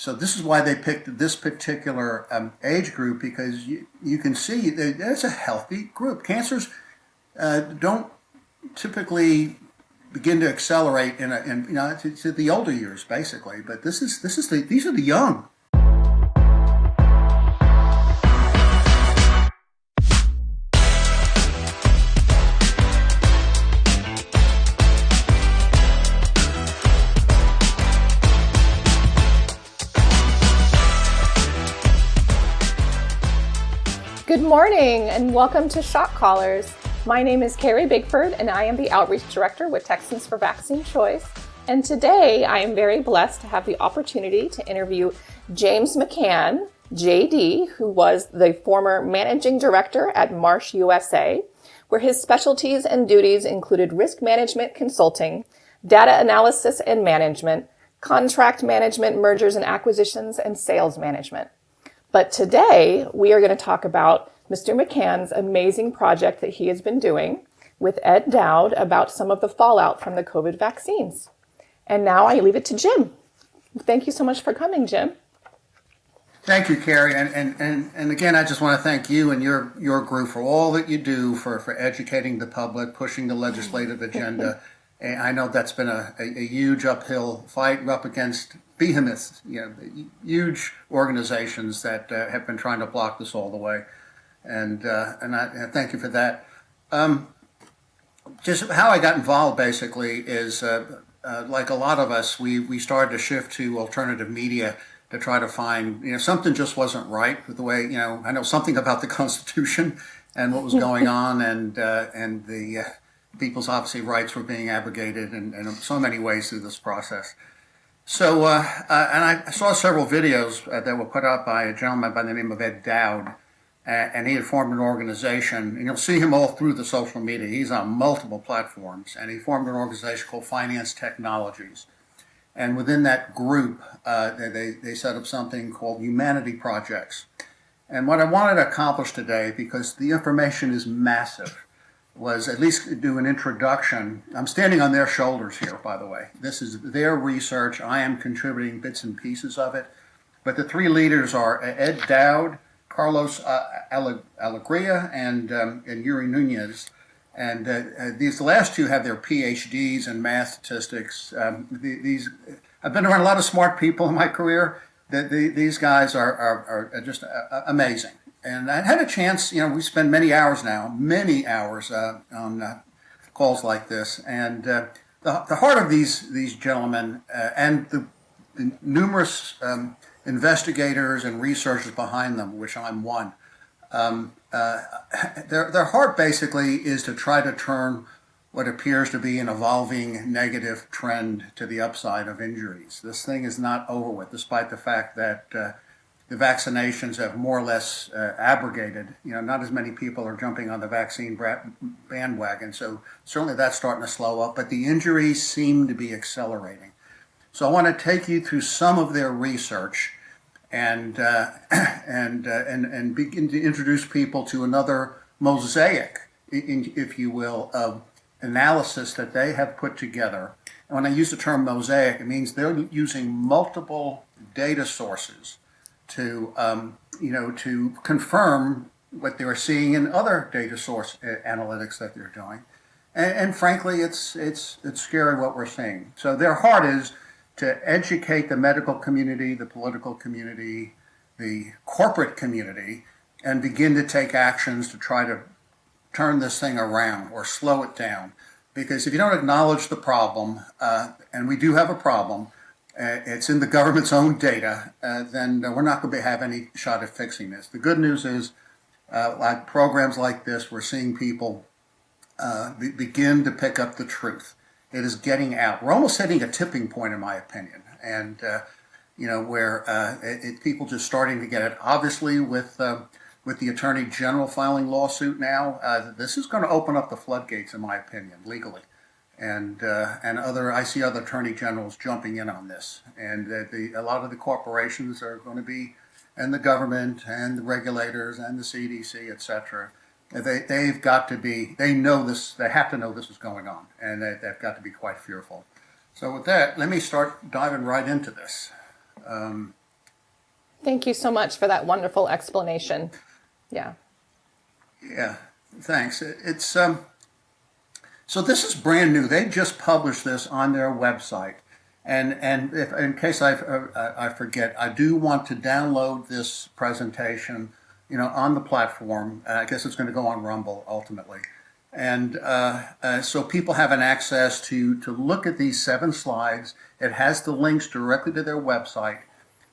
So this is why they picked this particular age group, because you can see that it's a healthy group. Cancers don't typically begin to accelerate to the older years, basically. But these are the young. Good morning and welcome to Shot Callers. My name is Carrie Bigford and I am the Outreach Director with Texans for Vaccine Choice. And today I am very blessed to have the opportunity to interview James McCann, JD, who was the former Managing Director at Marsh USA, where his specialties and duties included risk management consulting, data analysis and management, contract management, mergers and acquisitions, and sales management. But today, we are going to talk about Mr. McCann's amazing project that he has been doing with Ed Dowd about some of the fallout from the COVID vaccines. And now I leave it to Jim. Thank you so much for coming, Jim. Thank you, Carrie. And again, I just want to thank you and your group for all that you do for educating the public, pushing the legislative agenda. And I know that's been a huge uphill fight up against behemoths, huge organizations that have been trying to block this all the way. And I thank you for that. Just how I got involved basically is like a lot of us, we started to shift to alternative media to try to find, something just wasn't right with the way, I know something about the Constitution and what was going on, and the people's obviously rights were being abrogated in so many ways through this process. So, and I saw several videos that were put up by a gentleman by the name of Ed Dowd, and he had formed an organization, and you'll see him all through the social media. He's on multiple platforms, and he formed an organization called Finance Technologies. And within that group, they set up something called Humanity Projects. And what I wanted to accomplish today, because the information is massive, was at least do an introduction. I'm standing on their shoulders here, by the way. This is their research. I am contributing bits and pieces of it. But the three leaders are Ed Dowd, Carlos Alegria, and Yuri Nunez. And these last two have their PhDs in math statistics. I've been around a lot of smart people in my career. These guys are just amazing. And I had a chance, we spend many hours on calls like this. And the heart of these gentlemen and the numerous investigators and researchers behind them, which I'm one, their heart basically is to try to turn what appears to be an evolving negative trend to the upside of injuries. This thing is not over with, despite the fact that the vaccinations have more or less abrogated. Not as many people are jumping on the vaccine bandwagon, so certainly that's starting to slow up, but the injuries seem to be accelerating. So I want to take you through some of their research and begin to introduce people to another mosaic, if you will, of analysis that they have put together. And when I use the term mosaic, it means they're using multiple data sources to confirm what they're seeing in other data source analytics that they're doing, and frankly, it's scary what we're seeing. So their heart is to educate the medical community, the political community, the corporate community, and begin to take actions to try to turn this thing around or slow it down. Because if you don't acknowledge the problem, and we do have a problem, it's in the government's own data, then we're not going to have any shot at fixing this. The good news is, like programs like this, we're seeing people begin to pick up the truth. It is getting out. We're almost hitting a tipping point, in my opinion, and where people just starting to get it. Obviously, with the Attorney General filing lawsuit now, this is going to open up the floodgates, in my opinion, legally. And I see other attorney generals jumping in on this, and a lot of the corporations are going to be, and the government and the regulators and the CDC, et cetera. They've got to be. They know this. They have to know this is going on, and they've got to be quite fearful. So with that, let me start diving right into this. Thank you so much for that wonderful explanation. Yeah. Yeah, thanks. It's so this is brand new. They just published this on their website, and if in case I forget, I do want to download this presentation, on the platform. I guess it's going to go on Rumble ultimately, and so people have an access to look at these 7 slides. It has the links directly to their website.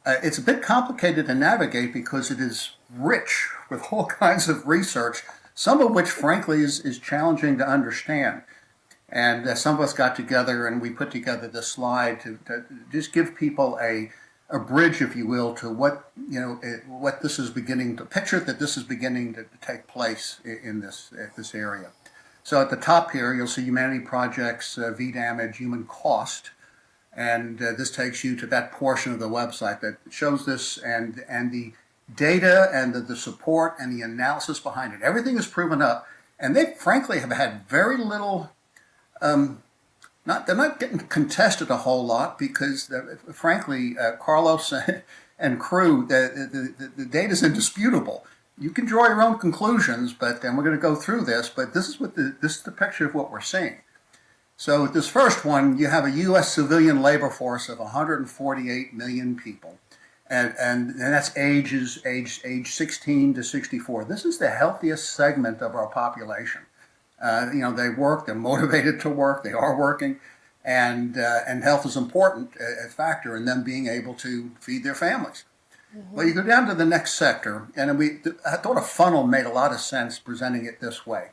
It's a bit complicated to navigate because it is rich with all kinds of research, some of which, frankly, is challenging to understand. And some of us got together and we put together this slide to just give people a bridge, if you will, to what what this is beginning to picture, that this is beginning to take place in this area. So at the top here, you'll see humanity projects, V damage, human cost. And this takes you to that portion of the website that shows this and the data and the support and the analysis behind it. Everything is proven up, and they frankly have had very little. They're not getting contested a whole lot because, frankly, Carlos and crew, the data is indisputable. You can draw your own conclusions, but then we're going to go through this. But this is the picture of what we're seeing. So with this first one, you have a U.S. civilian labor force of 148 million people, and that's age 16 to 64. This is the healthiest segment of our population. They work, they're motivated to work, they are working, and health is important, a factor in them being able to feed their families. Mm-hmm. Well, you go down to the next sector, and I thought a funnel made a lot of sense presenting it this way,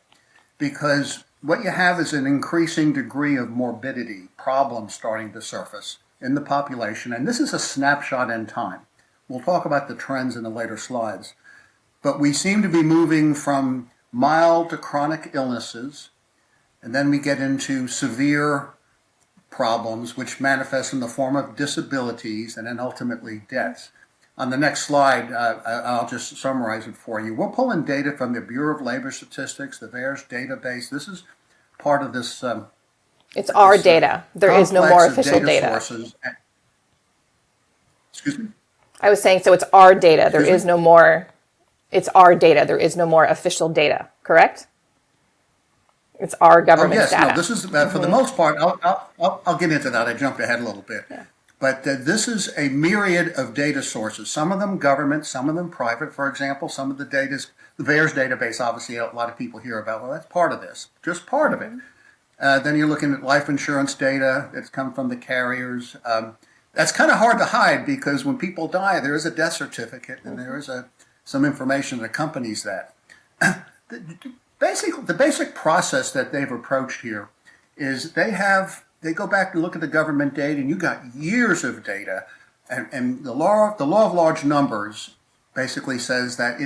because what you have is an increasing degree of morbidity, problems starting to surface in the population, and this is a snapshot in time. We'll talk about the trends in the later slides, but we seem to be moving from mild to chronic illnesses, and then we get into severe problems, which manifest in the form of disabilities and then ultimately deaths. On the next slide, I'll just summarize it for you. We're pulling data from the Bureau of Labor Statistics, the VAERS database. This is part of this. It's our data. There is no more official data. Excuse me? I was saying, so it's our data. There is no more. It's our data. There is no more official data, correct? It's our government's data. No, this is, for the most part, I'll get into that. I jumped ahead a little bit. Yeah. But this is a myriad of data sources, some of them government, some of them private. For example, some of the data, the VAERS database, obviously a lot of people hear about, well, that's part of this, just part of it. Then you're looking at life insurance data that's come from the carriers. That's kind of hard to hide because when people die, there is a death certificate and there is some information that accompanies that. The basic process that they've approached here is they go back and look at the government data, and you got years of data, and the law of large numbers basically says that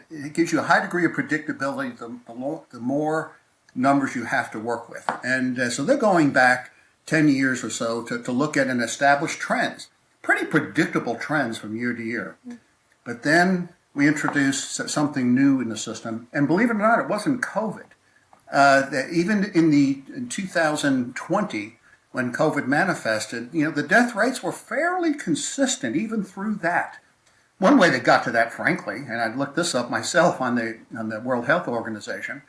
it gives you a high degree of predictability the more numbers you have to work with. And so they're going back 10 years or so to look at and establish trends, pretty predictable trends from year to year. But then we introduced something new in the system, and believe it or not, it wasn't COVID. That even in 2020, when COVID manifested, the death rates were fairly consistent even through that. One way they got to that, frankly, and I looked this up myself on the World Health Organization,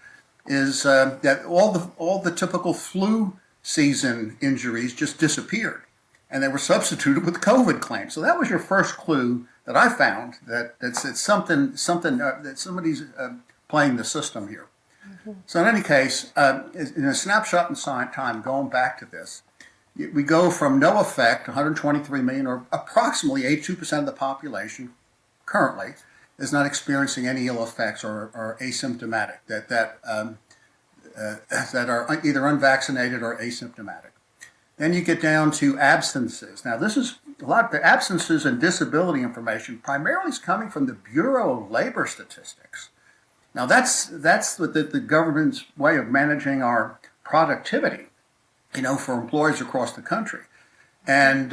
is that all the typical flu season injuries just disappeared, and they were substituted with COVID claims. So that was your first clue that I found that it's something that somebody's playing the system here. Mm-hmm. So in any case, in a snapshot in time, going back to this, we go from no effect, 123 million, or approximately 82% of the population currently is not experiencing any ill effects or asymptomatic, that are either unvaccinated or asymptomatic. Then you get down to absences. Now, this is a lot of the absences and disability information primarily is coming from the Bureau of Labor Statistics. Now, that's the government's way of managing our productivity, for employees across the country. And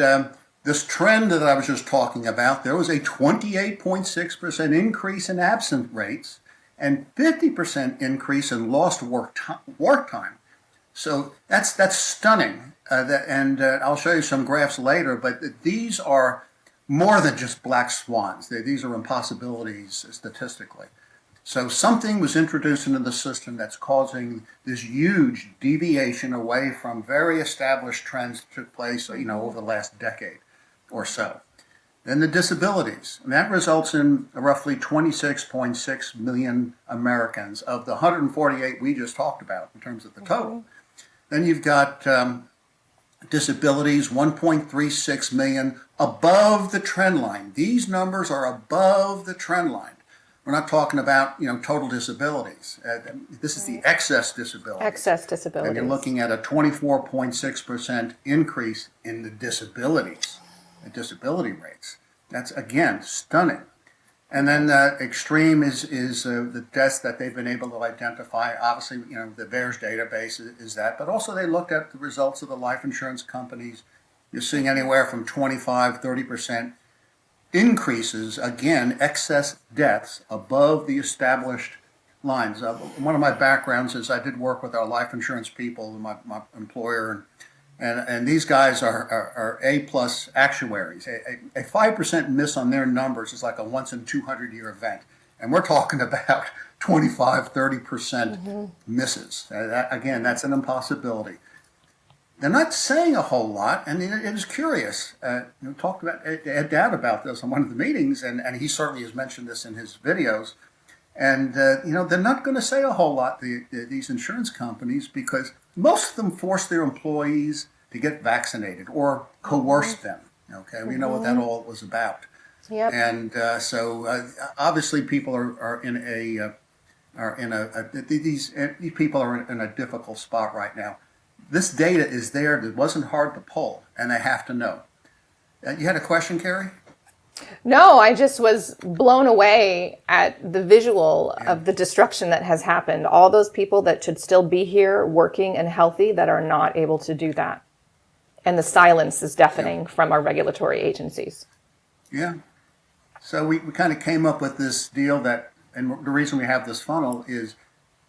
this trend that I was just talking about, there was a 28.6% increase in absent rates and 50% increase in lost work time. So that's stunning. And I'll show you some graphs later, but these are more than just black swans. These are impossibilities statistically. So something was introduced into the system that's causing this huge deviation away from very established trends that took place, over the last decade or so. Then the disabilities, and that results in roughly 26.6 million Americans of the 148 we just talked about in terms of the total. Then you've got disabilities, 1.36 million above the trend line. These numbers are above the trend line. We're not talking about, total disabilities. This is the excess disability. Excess disabilities. And you're looking at a 24.6% increase in the disabilities, the disability rates. That's, again, stunning. And then extreme is the deaths that they've been able to identify. Obviously, the VAERS database is that, but also they looked at the results of the life insurance companies. You're seeing anywhere from 25, 30% increases, again, excess deaths above the established lines. One of my backgrounds is I did work with our life insurance people, my employer, and these guys are A-plus actuaries. A 5% miss on their numbers is like a once in 200-year event. And we're talking about 25, 30% misses. Again, that's an impossibility. They're not saying a whole lot, and it is curious. We talked about Ed Dowd about this in one of the meetings, and he certainly has mentioned this in his videos. And, they're not going to say a whole lot, these insurance companies, because most of them force their employees to get vaccinated or coerce them. Okay, we know what that all was about. Yep. And so obviously people these people are in a difficult spot right now. This data is there. It wasn't hard to pull, and they have to know. You had a question, Carrie? No, I just was blown away at the visual of the destruction that has happened. All those people that should still be here working and healthy that are not able to do that. And the silence is deafening from our regulatory agencies. Yeah. So we kind of came up with this deal and the reason we have this funnel is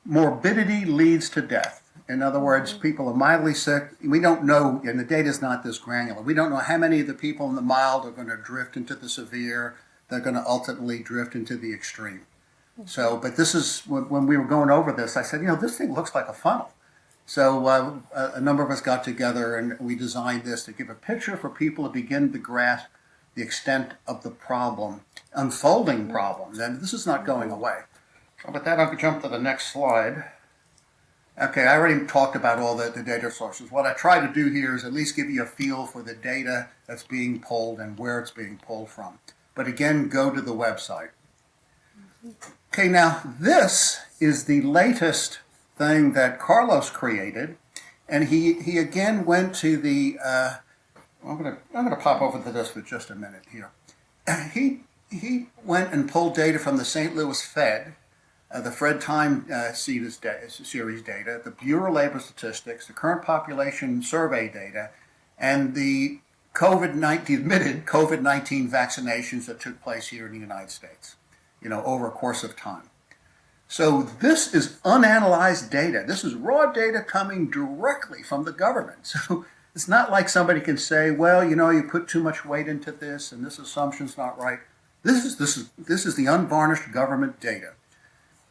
morbidity leads to death. In other words, people are mildly sick. We don't know, and the data is not this granular. We don't know how many of the people in the mild are going to drift into the severe. They're going to ultimately drift into the extreme. So, but this is, when we were going over this, I said, this thing looks like a funnel. So a number of us got together and we designed this to give a picture for people to begin to grasp the extent of the problem, unfolding problem. And this is not going away. So with that, I'll jump to the next slide. Okay, I already talked about all the data sources. What I try to do here is at least give you a feel for the data that's being pulled and where it's being pulled from. But again, go to the website. Okay, now this is the latest thing that Carlos created, and he again went to the. I'm gonna pop over to this for just a minute here. He went and pulled data from the St. Louis Fed. The Fred Time series data, the Bureau of Labor Statistics, the current population survey data, and the admitted COVID-19 vaccinations that took place here in the United States, over a course of time. So this is unanalyzed data. This is raw data coming directly from the government. So it's not like somebody can say, well, you put too much weight into this and this assumption's not right. This is the unvarnished government data.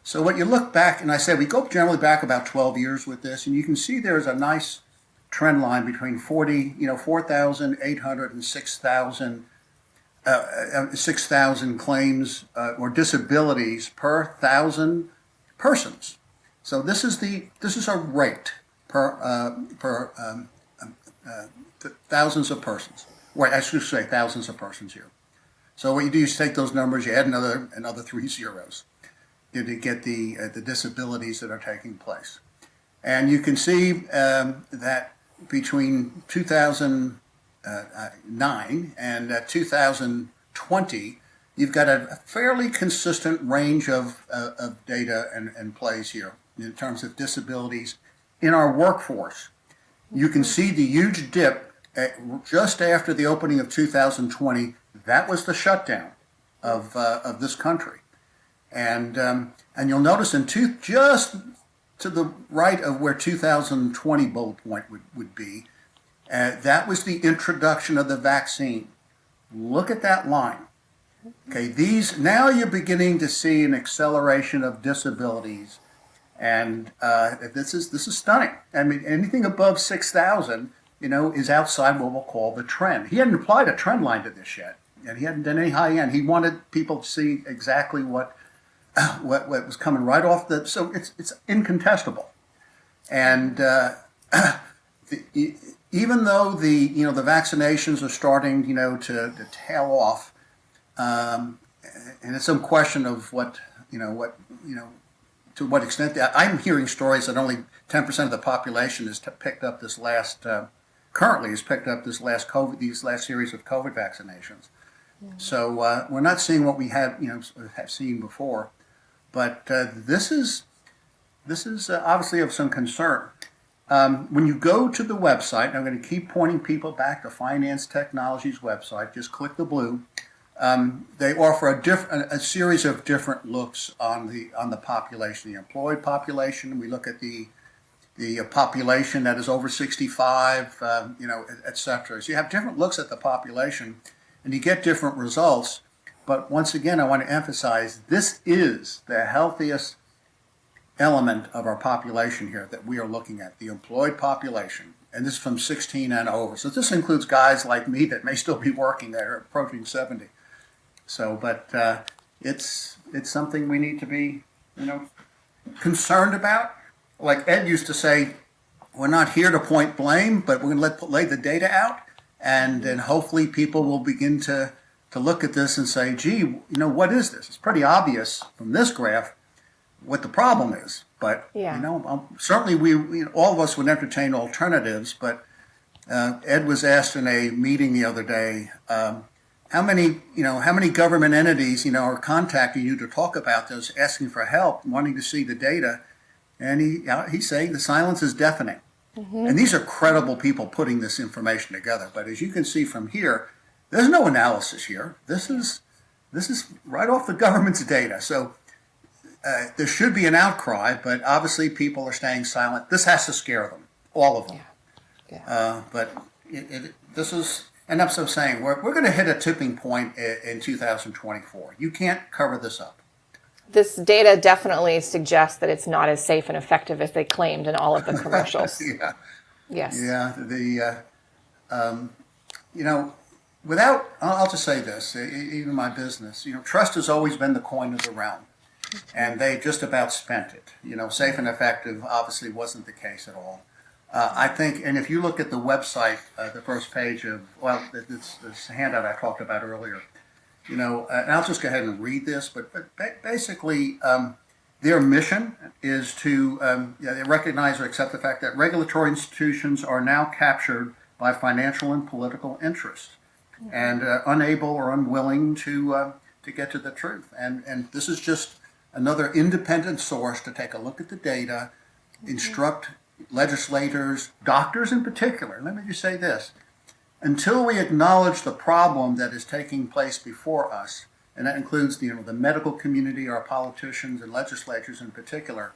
So what you look back, and I said we go generally back about 12 years with this, and you can see there's a nice trend line between 4,800 and 6,000 claims or disabilities per 1,000 persons. So this is a rate per thousands of persons. Wait, I should say thousands of persons here. So what you do is take those numbers, you add another 3 zeros. To get the disabilities that are taking place. And you can see that between 2009 and 2020, you've got a fairly consistent range of data and plays here in terms of disabilities in our workforce. You can see the huge dip just after the opening of 2020. That was the shutdown of this country. And you'll notice just to the right of where 2020 bullet point would be, that was the introduction of the vaccine. look at that line. Okay, these now you're beginning to see an acceleration of disabilities, and this is stunning. I mean, anything above 6,000, is outside what we'll call the trend. He hadn't applied a trend line to this yet, and he hadn't done any high end. He wanted people to see exactly what was coming right off the. So it's incontestable, and even though the vaccinations are starting to tail off, and it's some question of to what extent. I'm hearing stories that only 10% of the population has picked up this last COVID, these last series of COVID vaccinations. So we're not seeing what we have seen before, but this is obviously of some concern. When you go to the website, I'm going to keep pointing people back to Finance Technology's website. Just click the blue. They offer a series of different looks on the population, the employed population. We look at the population that is over 65, et cetera. So you have different looks at the population, and you get different results. But once again, I want to emphasize this is the healthiest element of our population here that we are looking at, the employed population. And this is from 16 and over. So this includes guys like me that may still be working that are approaching 70. So, but it's something we need to be, concerned about. Like Ed used to say, we're not here to point blame, but we're going to lay the data out, and then hopefully people will begin to look at this and say, gee, what is this? It's pretty obvious from this graph what the problem is. But, certainly we all of us would entertain alternatives, but Ed was asked in a meeting the other day, how many government entities, are contacting you to talk about this, asking for help, wanting to see the data? And he's saying the silence is deafening. Mm-hmm. And these are credible people putting this information together. But as you can see from here, there's no analysis here. This is right off the government's data. So there should be an outcry, but obviously people are staying silent. This has to scare them, all of them. Yeah. But this is, and I'm so saying, we're going to hit a tipping point in 2024. You can't cover this up. This data definitely suggests that it's not as safe and effective as they claimed in all of the commercials. Yeah. Yes. Yeah. I'll just say this, even my business, trust has always been the coin of the realm, and they just about spent it. Safe and effective obviously wasn't the case at all. I think, and if you look at the website, the first page of, this handout I talked about earlier, and I'll just go ahead and read this, but basically their mission is to they recognize or accept the fact that regulatory institutions are now captured by financial and political interests, and unable or unwilling to get to the truth. And this is just another independent source to take a look at the data, instruct legislators, doctors in particular. Let me just say this. Until we acknowledge the problem that is taking place before us, and that includes the medical community, our politicians and legislatures in particular,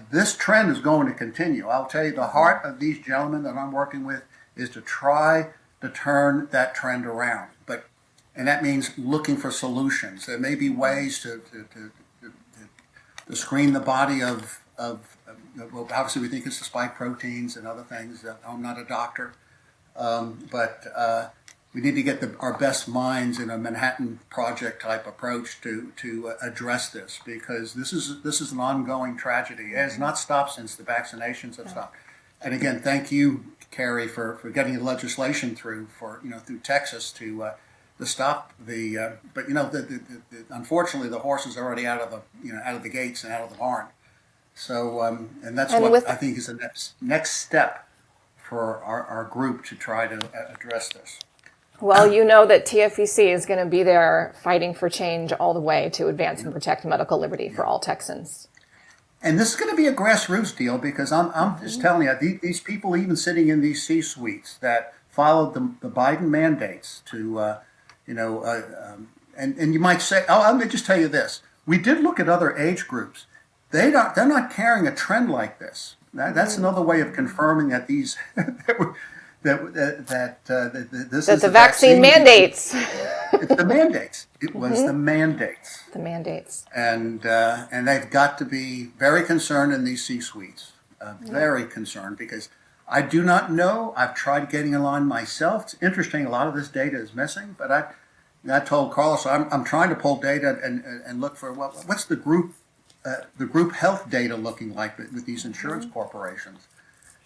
this trend is going to continue. I'll tell you, the heart of these gentlemen that I'm working with is to try to turn that trend around. And that means looking for solutions. There may be ways to screen the body of well, obviously we think it's the spike proteins and other things. I'm not a doctor. But we need to get our best minds in a Manhattan Project type approach to address this, because this is an ongoing tragedy. It has not stopped since the vaccinations have stopped. And again, thank you, Carrie, for getting the legislation through through Texas to stop the. But unfortunately, the horse is already out of the gates and out of the barn. So and that's what I think is the next step for our group to try to address this. Well, that TFEC is going to be there fighting for change all the way to advance and protect medical liberty for all Texans. And this is going to be a grassroots deal, because I'm just telling you, these people even sitting in these C-suites that followed the Biden mandates to, and you might say, let me just tell you this. We did look at other age groups. They're not carrying a trend like this. That's another way of confirming that this That is the the vaccine mandates. It's the mandates. It was the mandates. The mandates. And they've got to be very concerned in these C-suites, very concerned, because I do not know. I've tried getting in line myself. It's interesting. A lot of this data is missing, but I told Carlos I'm trying to pull data and look for what's the group health data looking like with these insurance corporations,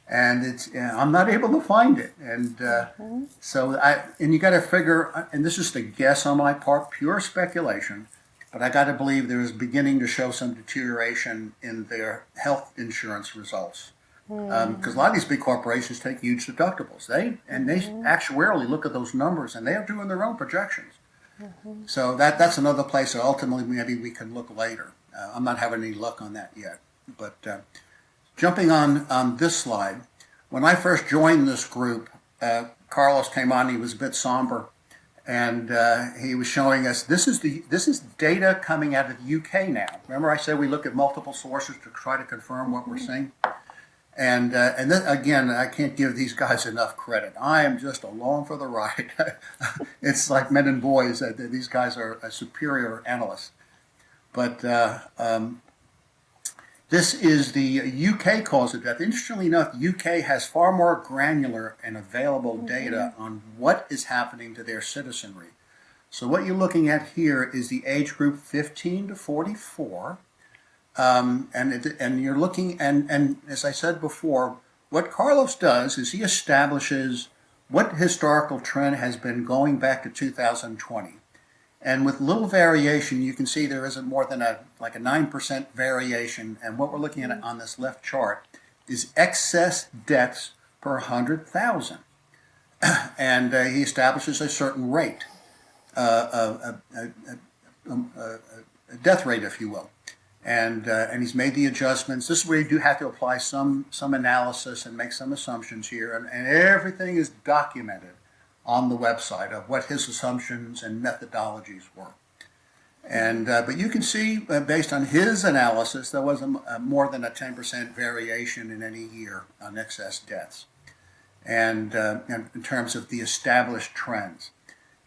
and I'm not able to find it, and and you got to figure, and this is the guess on my part, pure speculation, but I got to believe there is beginning to show some deterioration in their health insurance results. Because a lot of these big corporations take huge deductibles. They actuarially look at those numbers, and they are doing their own projections. So that's another place that ultimately maybe we can look later. I'm not having any luck on that yet. But jumping on this slide, when I first joined this group, Carlos came on. He was a bit somber, and he was showing us this is data coming out of the UK now. Remember, I said we look at multiple sources to try to confirm what we're seeing. And then again, I can't give these guys enough credit. I am just along for the ride. It's like men and boys. These guys are a superior analysts. But this is the UK cause of death. Interestingly enough, the UK has far more granular and available data on what is happening to their citizenry. So what you're looking at here is the age group 15 to 44. And you're looking, and as I said before, what Carlos does is he establishes what historical trend has been going back to 2020. And with little variation, you can see there isn't more than a 9% variation. And what we're looking at on this left chart is excess deaths per 100,000. And he establishes a certain rate, a death rate, if you will. And he's made the adjustments. This is where you do have to apply some analysis and make some assumptions here, and everything is documented on the website of what his assumptions and methodologies were. And but you can see, based on his analysis, there was more than a 10% variation in any year on excess deaths, and in terms of the established trends.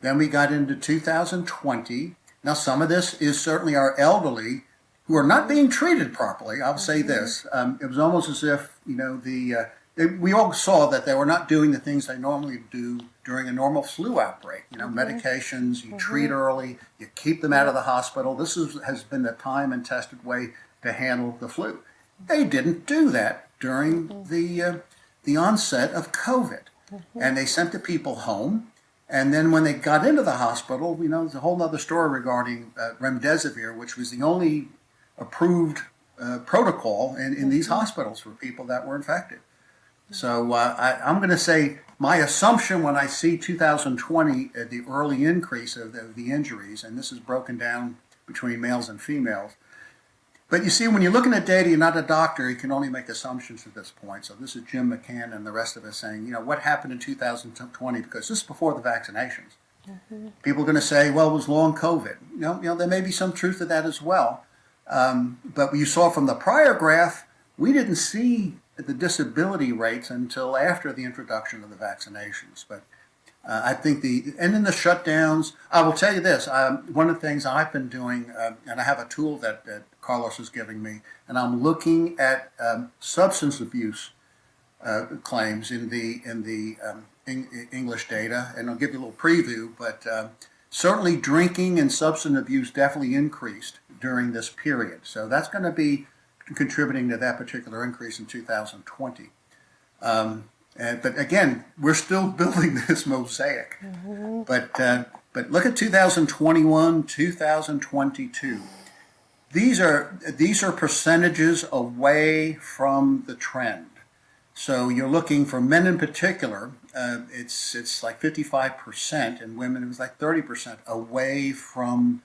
Then we got into 2020. Now, some of this is certainly our elderly who are not being treated properly. I'll say this: it was almost as if we all saw that they were not doing the things they normally do during a normal flu outbreak. Medications you treat early, you keep them out of the hospital. This has been the time and tested way to handle the flu. They didn't do that during the onset of COVID, and they sent the people home. And then when they got into the hospital, there's a whole other story regarding remdesivir, which was the only approved protocol in these hospitals for people that were infected. So I'm going to say my assumption when I see 2020, the early increase of the injuries, and this is broken down between males and females. But you see, when you're looking at data, you're not a doctor, you can only make assumptions at this point. So this is Jim McCann and the rest of us saying, what happened in 2020, because this is before the vaccinations. People are going to say, well, it was long COVID. There may be some truth to that as well. But you saw from the prior graph, we didn't see the disability rates until after the introduction of the vaccinations. But I think and then the shutdowns, I will tell you this, one of the things I've been doing, and I have a tool that Carlos is giving me, and I'm looking at substance abuse claims in the English data, and I'll give you a little preview, but certainly drinking and substance abuse definitely increased during this period. So that's going to be contributing to that particular increase in 2020. But again, we're still building this mosaic. But look at 2021, 2022. These are percentages away from the trend. So you're looking for men in particular. It's like 55%, and women it was like 30% away from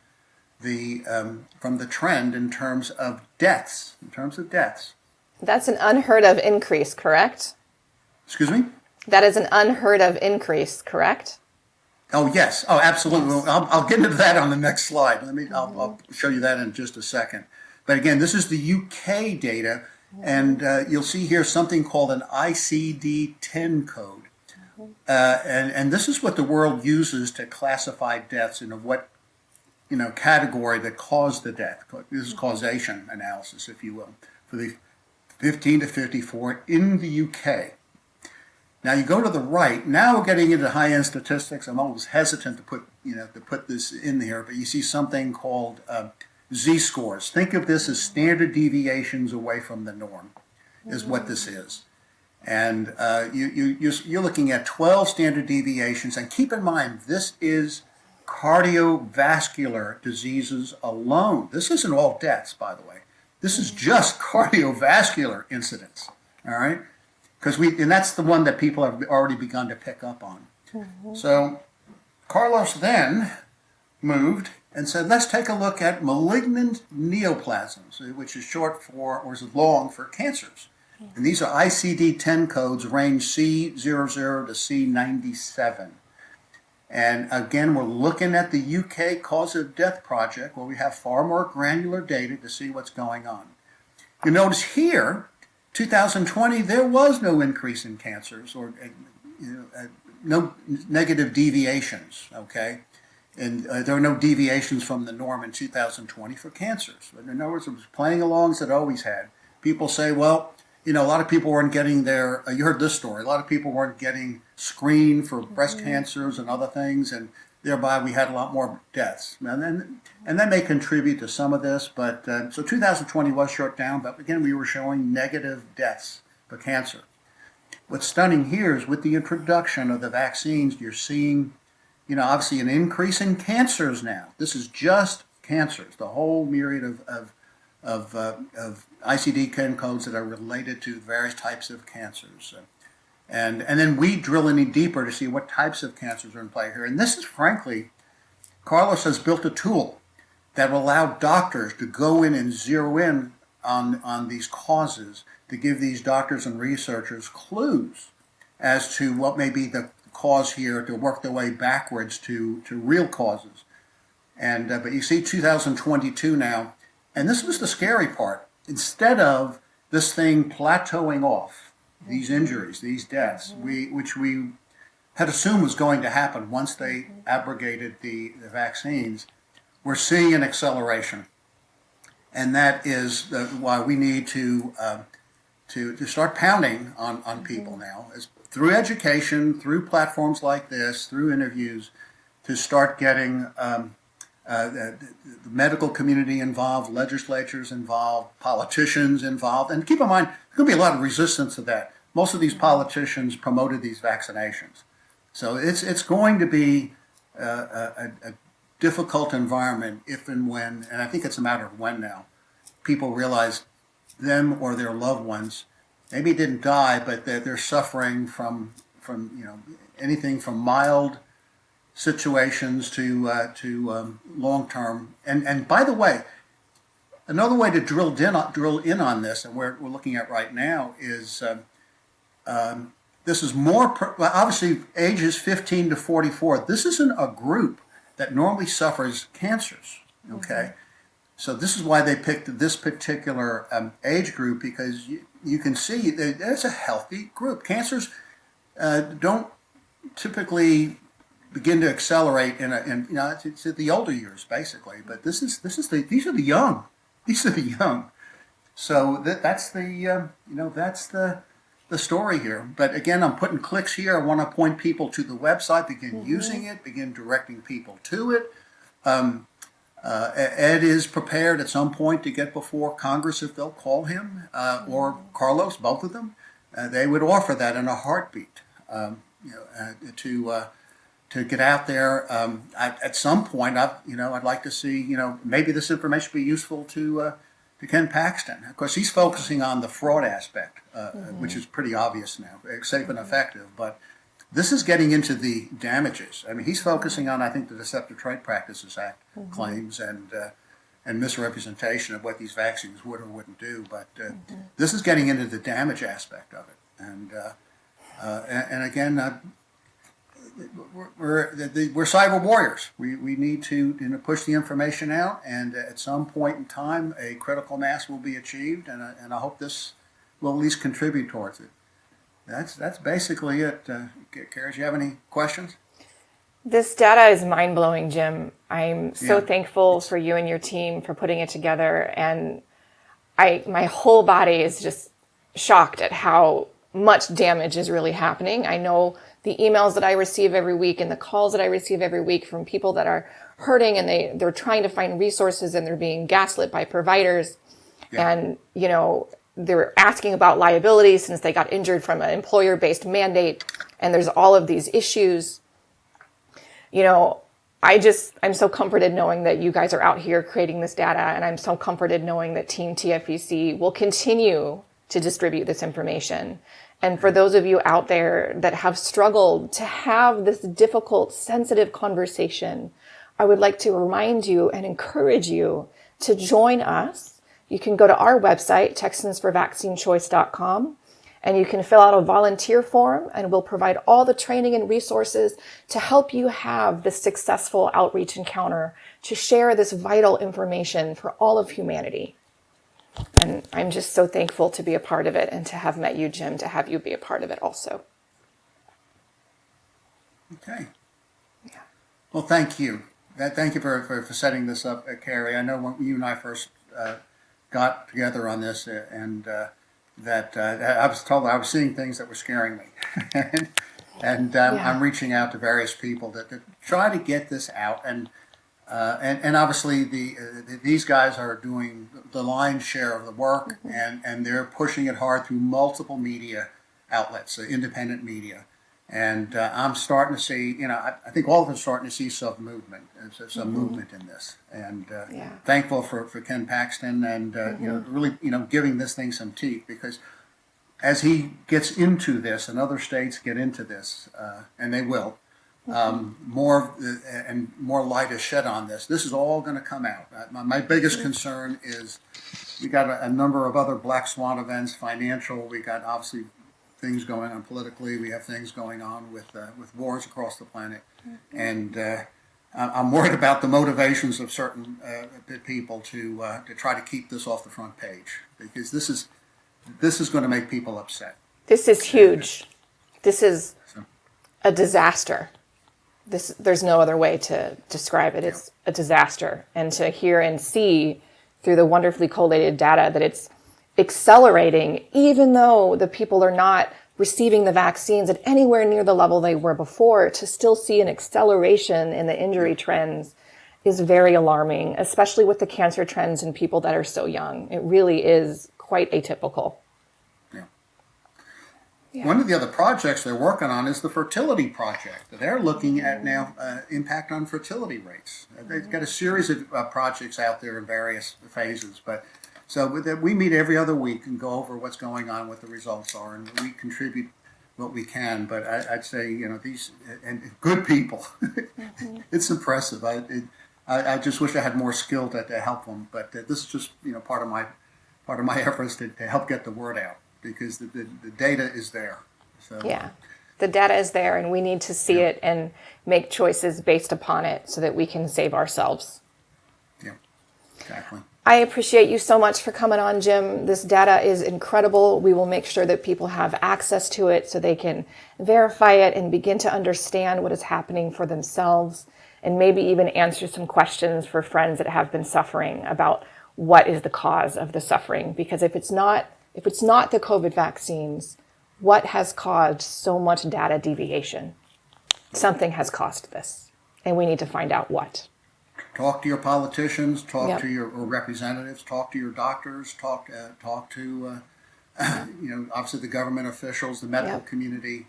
the trend in terms of deaths. That's an unheard of increase, correct? Excuse me? That is an unheard of increase, correct? Oh, yes. Oh, absolutely. Yes. Well, I'll get into that on the next slide. I'll show you that in just a second. But again, this is the UK data, and you'll see here something called an ICD-10 code. And this is what the world uses to classify deaths into what category that caused the death. This is causation analysis, if you will, for the 15 to 54 in the UK. Now you go to the right. Now we're getting into high-end statistics. I'm almost hesitant to put this in here, but you see something called z-scores. Think of this as standard deviations away from the norm, is what this is. And you're looking at 12 standard deviations. And keep in mind, this is cardiovascular diseases alone. This isn't all deaths, by the way. This is just cardiovascular incidents. All right, and that's the one that people have already begun to pick up on. So Carlos then moved and said, let's take a look at malignant neoplasms, which is short for, or is long for, cancers. And these are ICD-10 codes, range C00 to C97. And again, we're looking at the UK Cause of Death Project, where we have far more granular data to see what's going on. You notice here, 2020, there was no increase in cancers or no negative deviations, okay? And there were no deviations from the norm in 2020 for cancers. In other words, it was playing along as it always had. People say, well, a lot of people weren't getting you heard this story, a lot of people weren't getting screened for breast cancers and other things, and thereby we had a lot more deaths. And that may contribute to some of this, but so 2020 was shut down, but again, we were showing negative deaths for cancer. What's stunning here is with the introduction of the vaccines, you're seeing, obviously an increase in cancers now. This is just cancers, the whole myriad of ICD-10 codes that are related to various types of cancers. And then we drill in deeper to see what types of cancers are in play here. And this is, frankly, Carlos has built a tool that will allow doctors to go in and zero in on these causes, to give these doctors and researchers clues as to what may be the cause here, to work their way backwards to real causes. And but you see 2022 now, and this was the scary part. Instead of this thing plateauing off, these injuries, these deaths, which we had assumed was going to happen once they abrogated the vaccines, we're seeing an acceleration. And that is why we need to start pounding on people now, through education, through platforms like this, through interviews, to start getting the medical community involved, legislatures involved, politicians involved. And keep in mind, there's going to be a lot of resistance to that. Most of these politicians promoted these vaccinations. So it's going to be a difficult environment if and when, and I think it's a matter of when now, people realize them or their loved ones maybe didn't die, but they're suffering from anything from mild situations to long term. And by the way, another way to drill in on this, and we're looking at right now, is this is more obviously ages 15 to 44. This isn't a group that normally suffers cancers. Okay. So this is why they picked this particular age group, because you can see that it's a healthy group. Cancers don't typically begin to accelerate it's the older years basically. But these are the young. These are the young. So that's the story here. But again, I'm putting clicks here. I want to point people to the website, begin using it, begin directing people to it. Ed is prepared at some point to get before Congress if they'll call him, or Carlos, both of them. They would offer that in a heartbeat to get out there. At some point, I'd like to see, maybe this information would be useful to Ken Paxton. Of course, he's focusing on the fraud aspect, which is pretty obvious now, safe and effective. But this is getting into the damages. I mean, he's focusing on, I think, the Deceptive Trade Practices Act claims and misrepresentation of what these vaccines would or wouldn't do. But this is getting into the damage aspect of it. And again, we're cyber warriors. We need to push the information out, and at some point in time, a critical mass will be achieved, and I hope this will at least contribute towards it. that's basically it. Carrie, do you have any questions? This data is mind-blowing, Jim. I'm so Yeah. thankful for you and your team for putting it together. And my whole body is just shocked at how much damage is really happening. I know the emails that I receive every week and the calls that I receive every week from people that are hurting, and they're trying to find resources, and they're being gaslit by providers. Yeah. And, they're asking about liability since they got injured from an employer-based mandate. And there's all of these issues. I'm so comforted knowing that you guys are out here creating this data, and I'm so comforted knowing that Team TFVC will continue to distribute this information. And for those of you out there that have struggled to have this difficult, sensitive conversation, I would like to remind you and encourage you to join us. You can go to our website, TexansForVaccineChoice.com, and you can fill out a volunteer form, and we'll provide all the training and resources to help you have this successful outreach encounter to share this vital information for all of humanity. And I'm just so thankful to be a part of it, and to have met you, Jim, to have you be a part of it also. Okay. Yeah. Well, thank you. Thank you for setting this up, Carrie. I know when you and I first got together on this, and that I was told I was seeing things that were scaring me, and I'm reaching out to various people to try to get this out, and obviously these guys are doing the lion's share of the work, and they're pushing it hard through multiple media outlets, independent media. And I'm starting to see, I think all of us are starting to see some movement in this. And thankful for Ken Paxton and, really, giving this thing some teeth, because as he gets into this and other states get into this, and they will, more light is shed on this. This is all going to come out. My biggest concern is we got a number of other black swan events, financial. We got obviously things going on politically. We have things going on with wars across the planet, and I'm worried about the motivations of certain people to try to keep this off the front page, because this is going to make people upset. This is huge. This is a disaster. There's no other way to describe it. It's a disaster, and to hear and see through the wonderfully collated data that it's accelerating, even though the people are not receiving the vaccines at anywhere near the level they were before, to still see an acceleration in the injury trends is very alarming, especially with the cancer trends in people that are so young. It really is quite atypical. Yeah. One of the other projects they're working on is the fertility project. They're looking at now impact on fertility rates. They've got a series of projects out there in various phases, but so we meet every other week and go over what's going on, what the results are, and we contribute what we can. But I'd say, these and good people, it's impressive. I just wish I had more skill to help them. But this is just part of my efforts to help get the word out, because the data is there. So the data is there, and we need to see it and make choices based upon it so that we can save ourselves. Yeah, exactly. I appreciate you so much for coming on, Jim. This data is incredible. We will make sure that people have access to it so they can verify it and begin to understand what is happening for themselves, and maybe even answer some questions for friends that have been suffering about what is the cause of the suffering. Because if it's not the COVID vaccines, what has caused so much data deviation? Something has caused this, and we need to find out what. Talk to your politicians, talk to your representatives, talk to your doctors, talk to obviously the government officials, the medical community.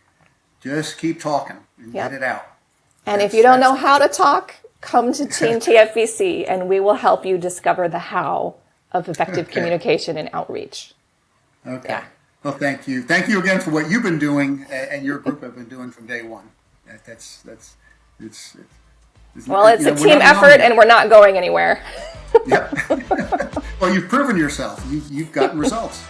Just keep talking and get it out. And if you don't know how to talk, come to Team TFVC, and we will help you discover the how of effective communication and outreach. Okay. Yeah. Well, thank you. Thank you again for what you've been doing and your group have been doing from day one. It's a team effort, and we're not going anywhere. Yep. Well, you've proven yourself. You've gotten results.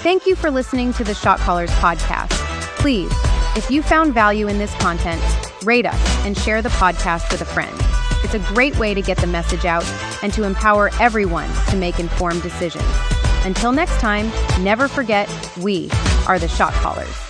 Thank you for listening to the Shot Callers podcast. Please, if you found value in this content, rate us and share the podcast with a friend. It's a great way to get the message out and to empower everyone to make informed decisions. Until next time, never forget, we are the shot callers.